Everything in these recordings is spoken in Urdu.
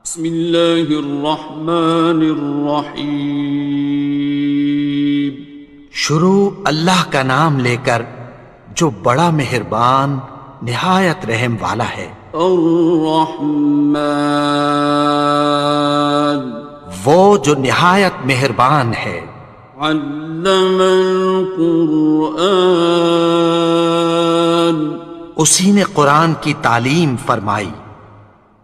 بسم اللہ الرحمن الرحیم۔ شروع اللہ کا نام لے کر جو بڑا مہربان نہایت رحم والا ہے۔ الرحمن، وہ جو نہایت مہربان ہے۔ علم القرآن، اسی نے قرآن کی تعلیم فرمائی۔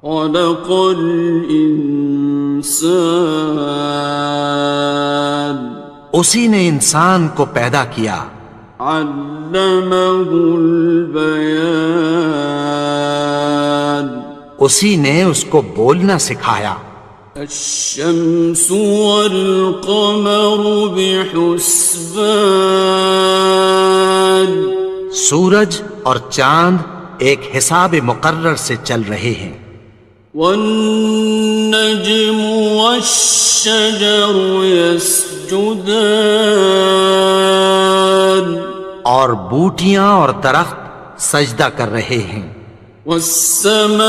خلق الانسان، اسی نے انسان کو پیدا کیا۔ علمہ البیان، اسی نے اس کو بولنا سکھایا۔ الشمس والقمر بحسبان، سورج اور چاند ایک حساب مقرر سے چل رہے ہیں۔ والنجم والشجر يسجدان، اور بوٹیاں اور درخت سجدہ کر رہے ہیں۔ والسماء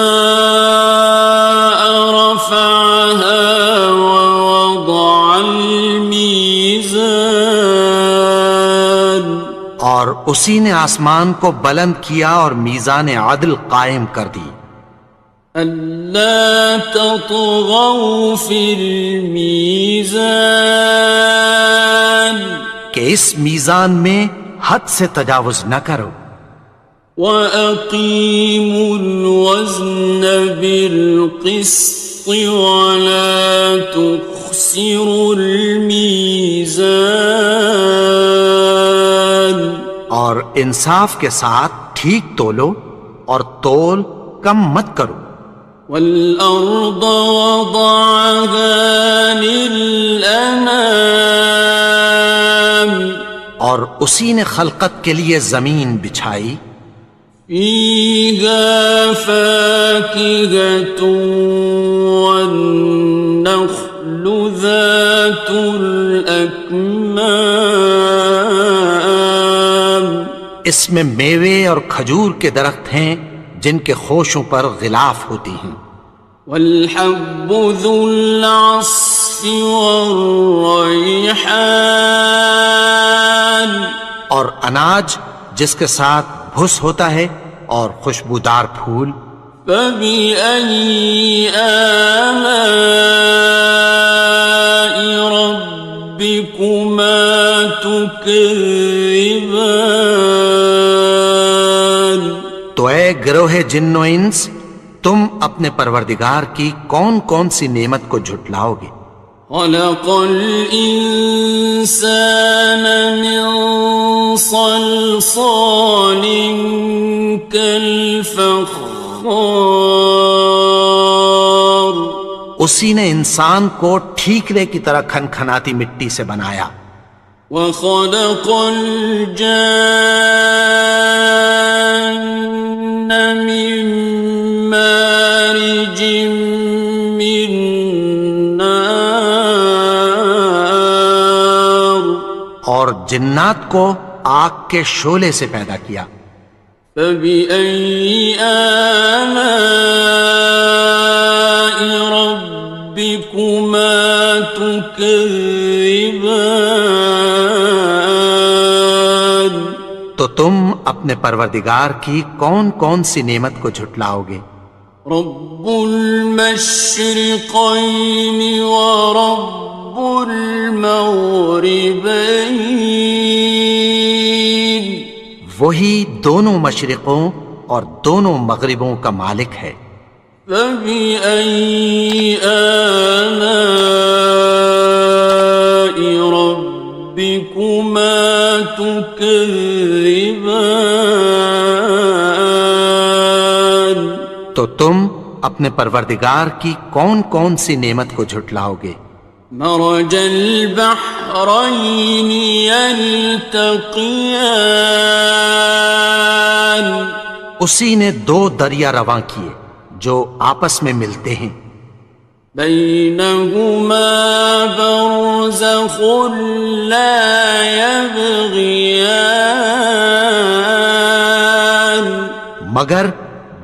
رفعها ووضع الميزان، اور اسی نے آسمان کو بلند کیا اور میزان عدل قائم کر دی۔ ألا تطغوا في الميزان، کہ اس میزان میں حد سے تجاوز نہ کرو۔ وَأَقِيمُوا الْوَزْنَ بِالْقِسْطِ وَلَا تُخْسِرُوا الْمِيزَانَ، اور انصاف کے ساتھ ٹھیک تولو اور تول کم مت کرو۔ وَالْأَرْضَ وَضَعَهَا لِلْأَنَامِ، اور اسی نے خلقت کے لیے زمین بچھائی۔ فِيهَا فَاكِهَةٌ وَالنَّخْلُ ذَاتُ الْأَكْمَامِ، اس میں میوے اور کھجور کے درخت ہیں جن کے خوشوں پر غلاف ہوتی ہیں۔ وَالْحَبُّ ذُو الْعَصْفِ وَالرَّيْحَانِ، اور اناج جس کے ساتھ بھس ہوتا ہے اور خوشبودار پھول۔ فَبِأَيِّ آلَاءِ رَبِّكُمَا تُكَذِّبَانِ، تو اے گروہ جن و انس، تم اپنے پروردگار کی کون کون سی نعمت کو جھٹلاؤ گے؟ خَلَقَ الْإِنسَانَ مِنْ صَلْصَالٍ كَالْفَخَّارِ، اسی نے انسان کو ٹھیکرے کی طرح کھنکھناتی مٹی سے بنایا۔ وَخَلَقَ الْجَانَّ مِن مَّارِجٍ مِّن نَّارٍ، اور جنات کو آگ کے شعلے سے پیدا کیا۔ فَبِأَيِّ آلَاءِ رَبِّكُمَا تُكَذِّبَانِ، تو تم اپنے پروردگار کی کون کون سی نعمت کو جھٹلاؤ گے؟ رب المشرقین ورب المغربین، وہی دونوں مشرقوں اور دونوں مغربوں کا مالک ہے۔ فَبِأَيِّ آلَاءِ رَبِّكُمَا تُكَذِّبَانِ، تو تم اپنے پروردگار کی کون کون سی نعمت کو جھٹلاؤ گے؟ مرج البحرین یلتقیان، اسی نے دو دریا رواں کیے جو آپس میں ملتے ہیں۔ بینہما برزخ لا یبغیان، مگر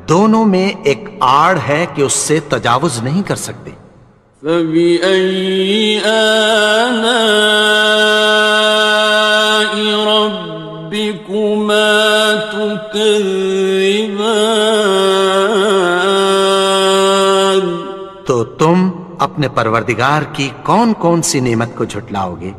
دونوں میں ایک آڑ ہے کہ اس سے تجاوز نہیں کر سکتے۔ فبأي آلاء ربكما تكذبان؟ تو تم اپنے پروردگار کی کون کون سی نعمت کو جھٹلاؤ گے؟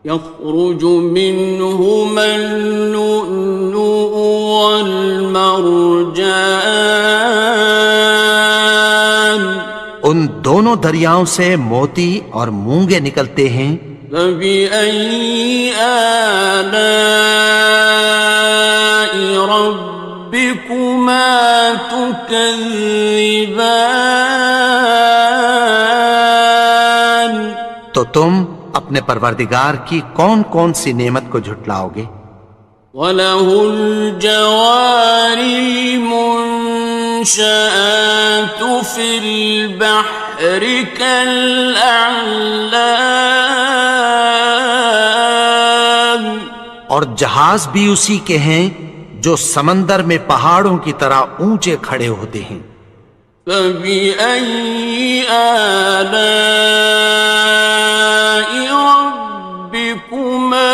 يخرج منهما اللؤلؤ والمرجان، ان دونوں دریاؤں سے موتی اور مونگے نکلتے ہیں۔ فبأي آلاء ربكما تكذبان؟ تو تم اپنے پروردگار کی کون کون سی نعمت کو جھٹلاؤ گے؟ وَلَهُ الْجَوَارِ الْمُنشَآتُ فِي الْبَحْرِ كَالْأَعْلَامِ، اور جہاز بھی اسی کے ہیں جو سمندر میں پہاڑوں کی طرح اونچے کھڑے ہوتے ہیں۔ فَبِأَيِّ آلَاءِ رَبِّكُمَا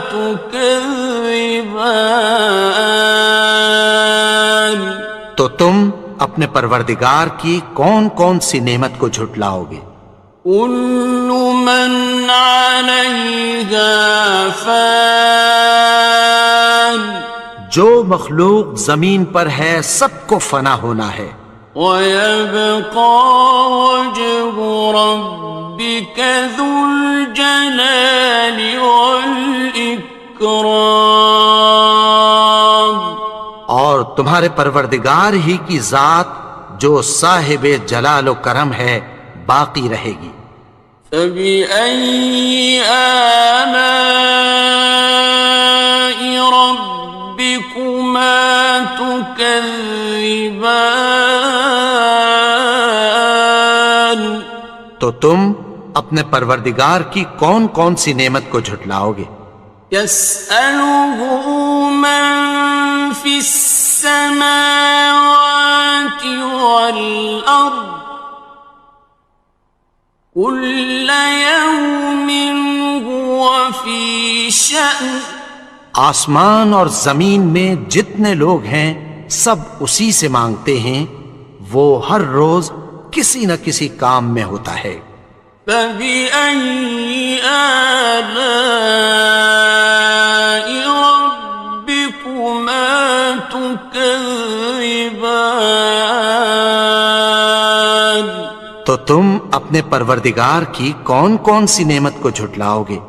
تُكَذِّبَانِ؟ تو تم اپنے پروردگار کی کون کون سی نعمت کو جھٹلاؤ گے؟ كُلُّ مَنْ عَلَيْهَا فَانٍ، جو مخلوق زمین پر ہے سب کو فنا ہونا ہے۔ وَيَبْقَى وَجْهُ رَبِّكَ ذُو الْجَلَالِ وَالْإِكْرَامِ، اور تمہارے پروردگار ہی کی ذات جو صاحب جلال و کرم ہے باقی رہے گی۔ فَبِأَيِّ آلَاءِ رَبِّكُمَا تُكَذِّبَانِ؟ تو تم اپنے پروردگار کی کون کون سی نعمت کو جھٹلاؤ گے؟ يَسْأَلُهُ مَن فِي السَّمَاوَاتِ وَالْأَرْضِ كُلَّ يَوْمٍ هُوَ فِي شَأْنٍ، آسمان اور زمین میں جتنے لوگ ہیں سب اسی سے مانگتے ہیں، وہ ہر روز کسی نہ کسی کام میں ہوتا ہے۔ فَبِأَيِّ آلَاءِ رَبِّكُمَا تُكَذِّبَانِ؟ تو تم اپنے پروردگار کی کون کون سی نعمت کو جھٹلاؤ گے؟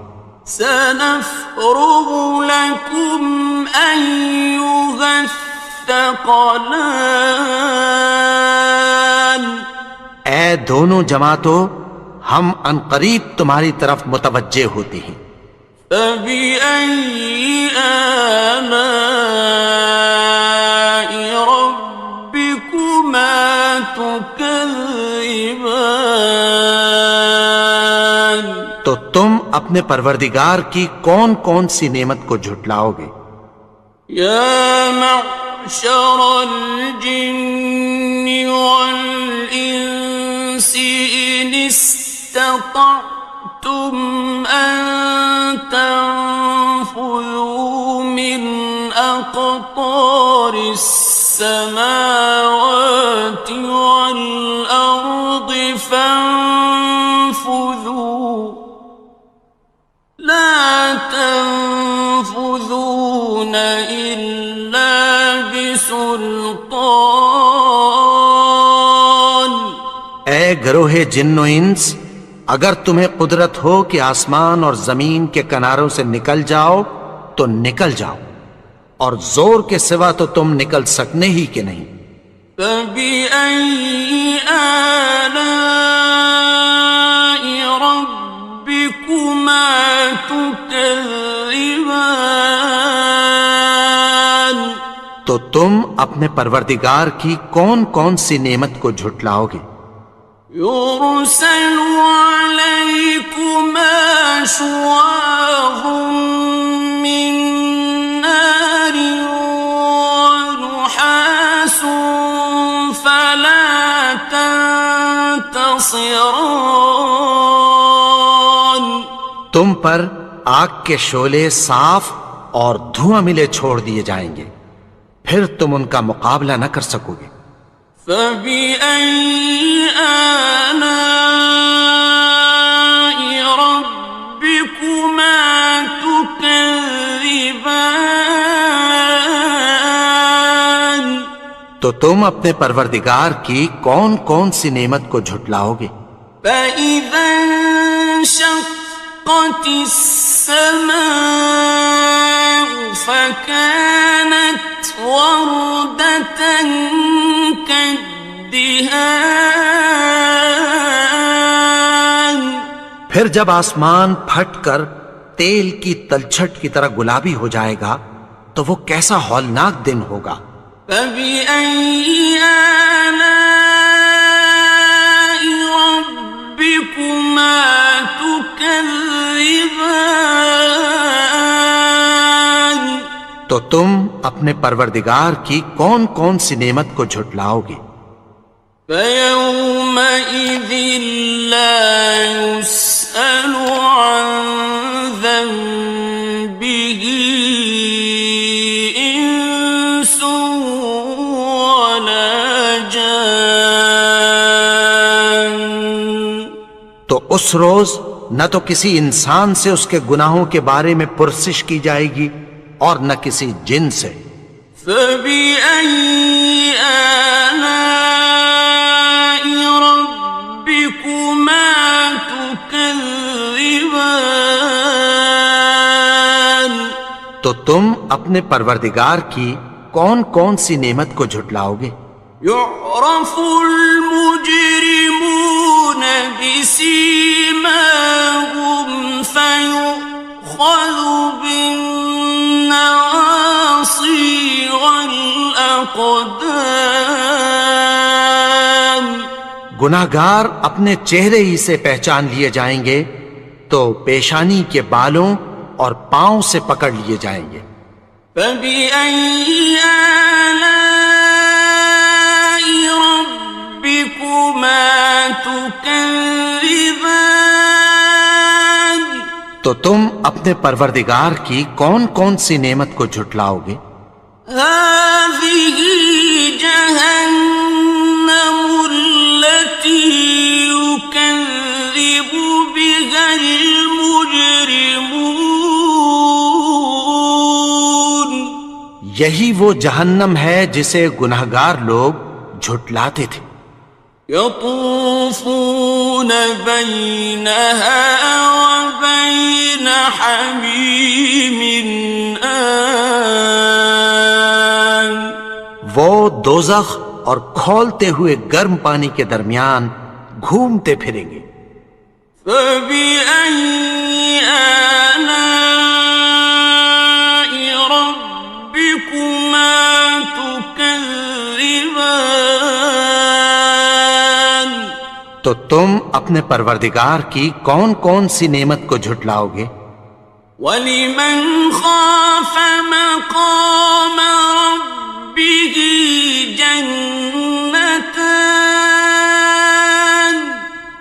سَنَفْرُغُ لَكُمْ أَيُّهَ الثَّقَلَانِ، اے دونوں جماعتوں، ہم عنقریب تمہاری طرف متوجہ ہوتے ہیں۔ فَبِأَيِّ آلَاءِ رَبِّكُمَا تُكَذِّبَانِ؟ تو تم اپنے پروردگار کی کون کون سی نعمت کو جھٹلاؤ گے؟ يَا مَعْشَرَ الْجِنِّ وَالْإِنسِ إِنِ اسْتَطَعْتُمْ أَن تَنفُذُوا مِنْ أَقْطَارِ السَّمَاوَاتِ وَالْأَرْضِ فَانفُذُوا، لَا تَنفُذُونَ إِلَّا بِسُلْطَانٍ۔ اے گروہ جن و انس، اگر تمہیں قدرت ہو کہ آسمان اور زمین کے کناروں سے نکل جاؤ تو نکل جاؤ، اور زور کے سوا تو تم نکل سکنے ہی کہ نہیں۔ فَبِأَيِّ آلَاءِ رَبِّكُمَا تُكَذِّبَانِ؟ تو تم اپنے پروردگار کی کون کون سی نعمت کو جھٹلاؤ گے؟ يُرْسَلُ عَلَيْكُمَا شُوَاظٌ مِّن نَّارٍ وَنُحَاسٌ خاصران. تم پر آگ کے شعلے صاف اور دھواں ملے چھوڑ دیے جائیں گے، پھر تم ان کا مقابلہ نہ کر سکو گے۔ فبأي آلاء ربكما تكذبان. تو تم اپنے پروردگار کی کون کون سی نعمت کو جھٹلاؤ گے؟ فإذا انشقت السماء فكانت وردة كالدهان. پھر جب آسمان پھٹ کر تیل کی تلچھٹ کی طرح گلابی ہو جائے گا تو وہ کیسا ہولناک دن ہوگا۔ فبأي آلاء ربكما تكذبان. تو تم اپنے پروردگار کی کون کون سی نعمت کو جھٹلاؤ گے؟ فيومئذ لا يسأل عن ذنبه إنس ولا جان. تو اس روز نہ تو کسی انسان سے اس کے گناہوں کے بارے میں پرسش کی جائے گی اور نہ کسی جن سے۔ فبأي آلاء ربكما تكذبان. تو تم اپنے پروردگار کی کون کون سی نعمت کو جھٹلاؤ گے؟ يعرف المجرمون بسيماهم فيؤخذ بالنواصي والأقدام. گناہگار اپنے چہرے ہی سے پہچان لیے جائیں گے تو پیشانی کے بالوں اور پاؤں سے پکڑ لیے جائیں گے۔ فبأي آلاء ربكما تكذبان. تو تم اپنے پروردگار کی کون کون سی نعمت کو جھٹلاؤ گے؟ هذه جهنم التي يكذب بها المجرمون. یہی وہ جہنم ہے جسے گناہگار لوگ جھٹلاتے تھے۔ يطوفون بينها وبين حميم آن. وہ دوزخ اور کھولتے ہوئے گرم پانی کے درمیان گھومتے پھریں گے۔ فبأي آلاء ربكما تكذبان. تو تم اپنے پروردگار کی کون کون سی نعمت کو جھٹلاؤ گے؟ وَلِمَنْ خَافَ مَقَامَ رَبِّهِ جَنَّتَانِ.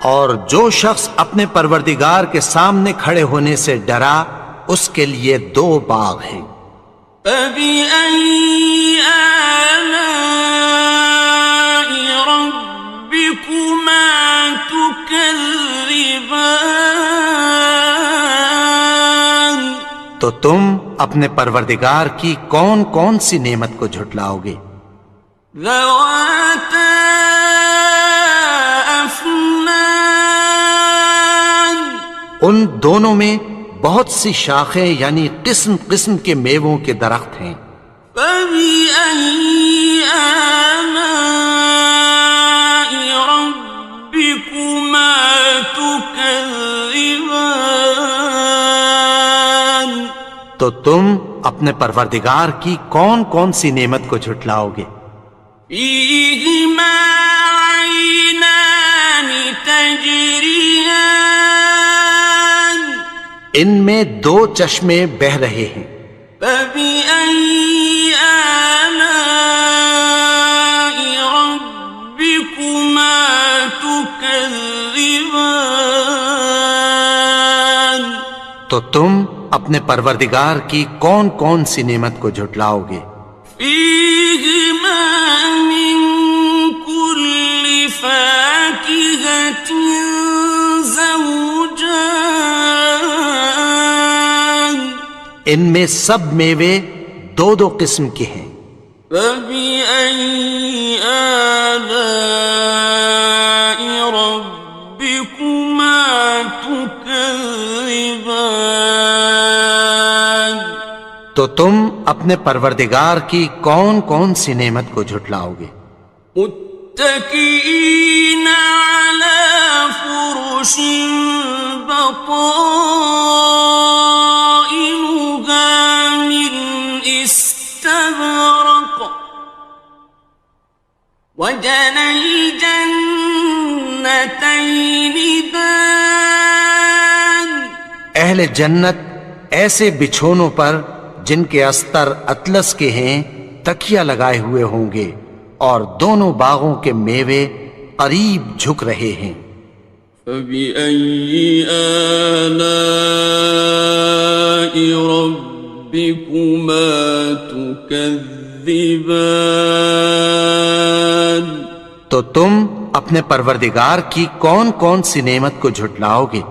اور جو شخص اپنے پروردگار کے سامنے کھڑے ہونے سے ڈرا اس کے لیے دو باغ ہیں۔ فَبِأَيِّ آلَاءِ رَبِّكُمَا تُكَذِّبَانِ. تو تم اپنے پروردگار کی کون کون سی نعمت کو جھٹلاؤ گے؟ ذَوَاتَا أَفْنَانٍ. ان دونوں میں بہت سی شاخیں یعنی قسم قسم کے میووں کے درخت ہیں۔ فَبِأَيِّ آلَاءِ رَبِّكُمَا تُكَذِّبَانِ. تو تم اپنے پروردگار کی کون کون سی نعمت کو جھٹلاؤ گے؟ فِيهِمَا عَيْنَانِ تَجْرِيَانِ. ان میں دو چشمے بہہ رہے ہیں۔ فَبِأَيِّ آلَاءِ رَبِّكُمَا تُكَذِّبَانِ. تكذبان تو تم اپنے پروردگار کی کون کون سی نعمت کو جھٹلاؤ گے؟ فيهما من كل فاكهة زوجان ان میں سب میوے دو دو قسم کے ہیں۔ فبأي آلاء ربكما تكذبان تو تم اپنے پروردگار کی کون کون سی نعمت کو جھٹلاؤ گے؟ متكئين على فرش بطائنها من استبرق وجنى الجنتين دان اہل جنت ایسے بچھونوں پر جن کے استر اطلس کے ہیں تکیہ لگائے ہوئے ہوں گے اور دونوں باغوں کے میوے قریب جھک رہے ہیں۔ فبأي آلاء ربكما تكذبان تو تم اپنے پروردگار کی کون کون سی نعمت کو جھٹلاؤ گے؟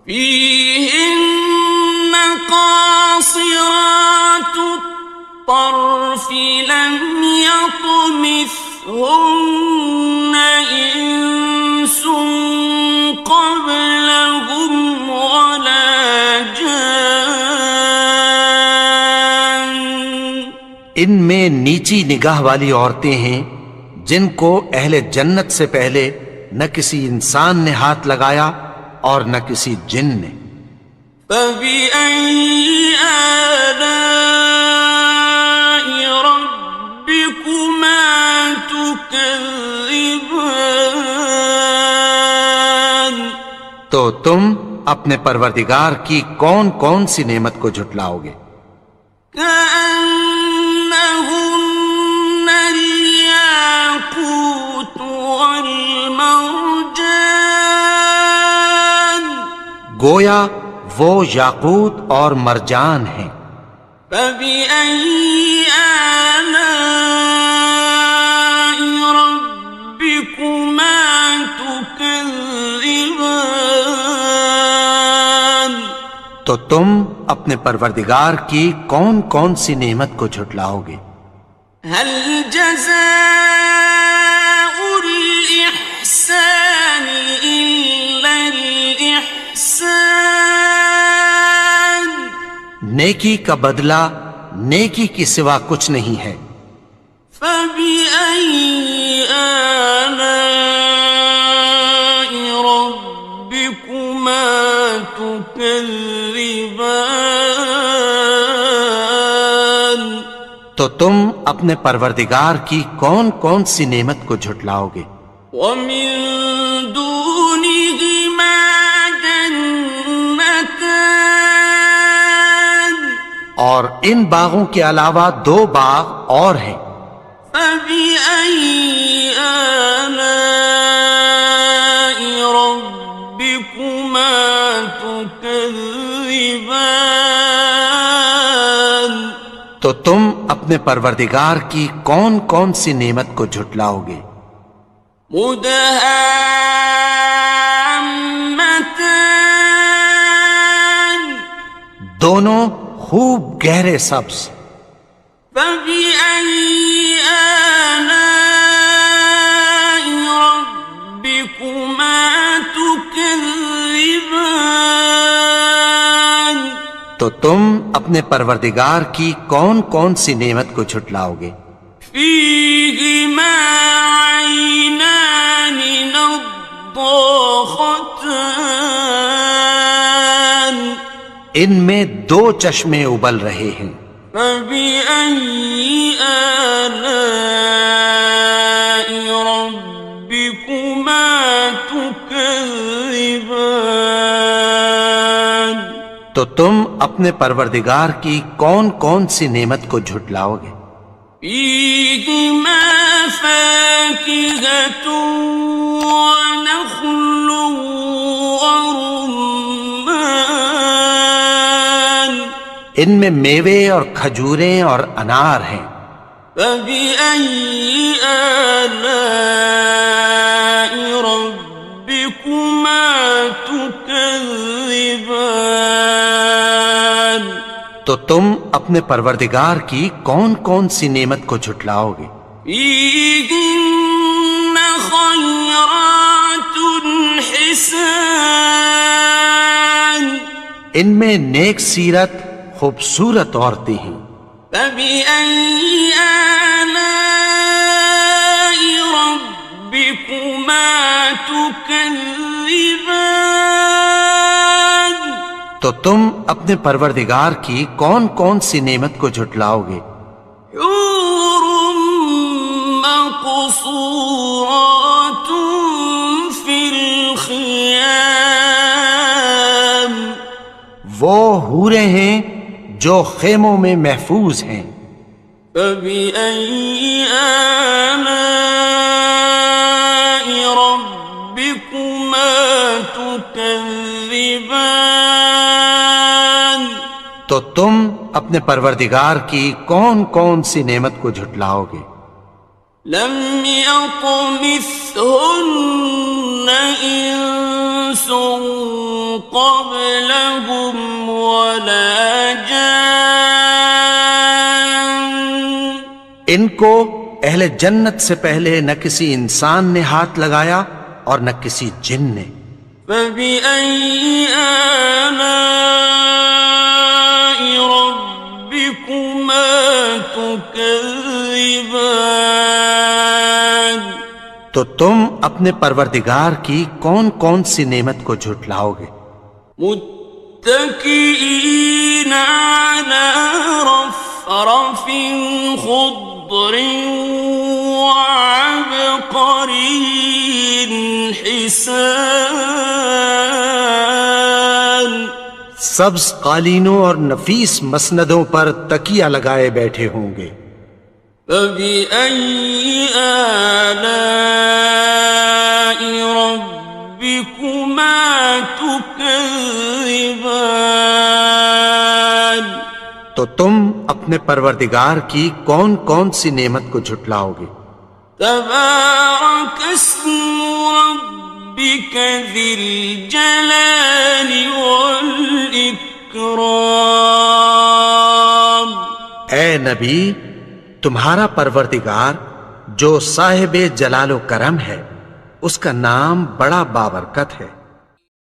فيهن قاصرات الطرف لم يطمثهن إنس قبلهم ولا جان ان میں نیچی نگاہ والی عورتیں ہیں جن کو اہل جنت سے پہلے نہ کسی انسان نے ہاتھ لگایا اور نہ کسی جن نے۔ فبأي آلاء ربكما تكذبان تو تم اپنے پروردگار کی کون کون سی نعمت کو جھٹلاؤ گے؟ كأنهن الياقوت والمرجان گویا وہ یاقوت اور مرجان ہیں۔ فبأي آلاء ربكما تكذبان تو تم اپنے پروردگار کی کون کون سی نعمت کو جھٹلاؤ گے؟ هل جزاء الإحسان إلا الإحسان نیکی کا بدلہ نیکی کی سوا کچھ نہیں ہے۔ فبأي آلاء ربكما تكذبان تو تم اپنے پروردگار کی کون کون سی نعمت کو جھٹلاؤ گے؟ ومن دونهما جنتان اور ان باغوں کے علاوہ دو باغ اور ہیں۔ فبأي آلاء ربكما تكذبان تو تم اپنے پروردگار کی کون کون سی نعمت کو جھٹلاؤ گے؟ مدهامتان دونوں خوب گہرے سبز۔ فبأي آلاء ربكما تكذبان تو تم اپنے پروردگار کی کون کون سی نعمت کو جھٹلاؤ گے؟ فيهما عينان نضاختان ان میں دو چشمے ابل رہے ہیں۔ فبأي آلاء ربكما تكذبان تو تم اپنے پروردگار کی کون کون سی نعمت کو جھٹلاؤ گے؟ فيهما فاكهة ونخل ورمان ان میں میوے اور کھجوریں اور انار ہیں. فبأي آلاء ربكما تكذبان تو تم اپنے پروردگار کی کون کون سی نعمت کو جھٹلاؤ گے؟ فيهن خيرات حسان ان میں نیک سیرت خوبصورت عورتیں ہیں. فبأي آلاء ربكما تكذبان تو تم اپنے پروردگار کی کون کون سی نعمت کو جھٹلاؤ گے؟ حور مقصورات في الخيام وہ حوریں ہیں جو خیموں میں محفوظ ہیں. فبأي آلاء ربكما تكذبان تو تم اپنے پروردگار کی کون کون سی نعمت کو جھٹلاؤ گے؟ لم يطمثهن إنس قبلهم ولا جان ان کو اہل جنت سے پہلے نہ کسی انسان نے ہاتھ لگایا اور نہ کسی جن نے. فبأي آلاء ربكما تكذبان تو تم اپنے پروردگار کی کون کون سی نعمت کو جھٹلاؤ گے؟ متكئين على رفرف خضر وعبقري حسان سبز قالینوں اور نفیس مسندوں پر تکیہ لگائے بیٹھے ہوں گے. فبأي آلاء ربكما تكذبان تو تم اپنے پروردگار کی کون کون سی نعمت کو جھٹلاؤ گے؟ تبارك اسم ربك ذي الجلال والإكرام اے نبی، تمہارا پروردگار جو صاحب جلال و کرم ہے، اس کا نام بڑا بابرکت ہے.